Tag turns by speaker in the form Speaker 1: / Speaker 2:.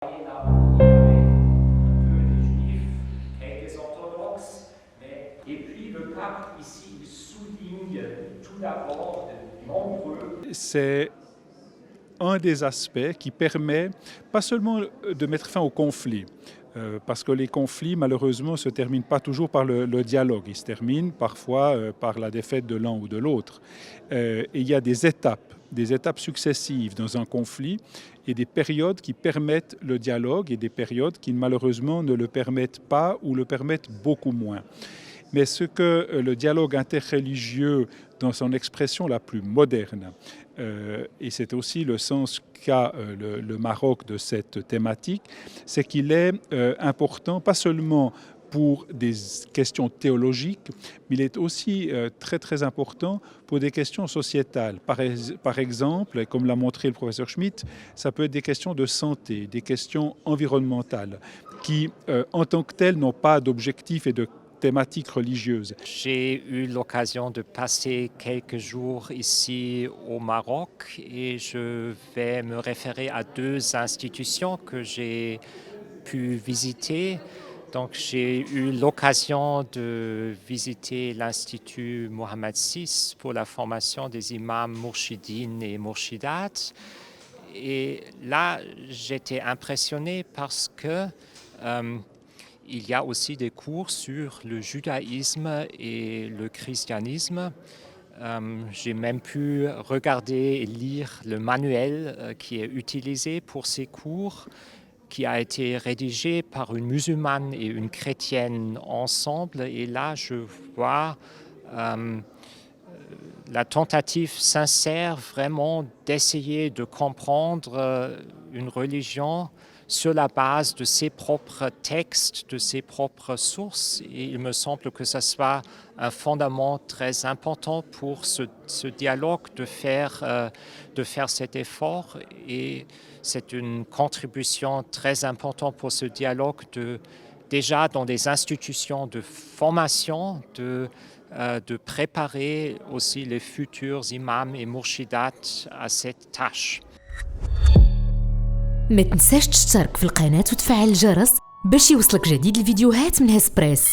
Speaker 1: Et là, il y avait un peu les juifs, quelques orthodoxes, et puis le pape ici souligne tout d'abord de nombreux.
Speaker 2: C'est un des aspects qui permet pas seulement de mettre fin aux conflits, parce que les conflits, malheureusement, ne se terminent pas toujours par le dialogue. Ils se terminent parfois par la défaite de l'un ou de l'autre. Et il y a des étapes successives dans un conflit et des périodes qui permettent le dialogue et des périodes qui, malheureusement, ne le permettent pas ou le permettent beaucoup moins. Mais ce que le dialogue interreligieux, dans son expression la plus moderne, et c'est aussi le sens qu'a le Maroc de cette thématique, c'est qu'il est important, pas seulement pour des questions théologiques, mais il est aussi très très important pour des questions sociétales. Par exemple, comme l'a montré le professeur Schmitt, ça peut être des questions de santé, des questions environnementales, qui en tant que telles n'ont pas d'objectif et de thématique religieuse.
Speaker 3: J'ai eu l'occasion de passer quelques jours ici au Maroc et je vais me référer à deux institutions que j'ai pu visiter. Donc j'ai eu l'occasion de visiter l'Institut Mohammed VI pour la formation des imams mourchidines et mourchidates. Et là, j'étais impressionné parce que il y a aussi des cours sur le judaïsme et le christianisme. J'ai même pu regarder et lire le manuel qui est utilisé pour ces cours, qui a été rédigé par une musulmane et une chrétienne ensemble. Et là, je vois la tentative sincère vraiment d'essayer de comprendre une religion sur la base de ses propres textes, de ses propres sources. Et il me semble que ce soit un fondament très important pour ce dialogue de faire cet effort. Et c'est une contribution très importante pour ce dialogue déjà dans les institutions de formation, de préparer aussi les futurs imams et mourchidates à cette tâche.
Speaker 4: ما تنساش تشترك في القناة وتفعل الجرس باش يوصلك جديد الفيديوهات من هسبريس.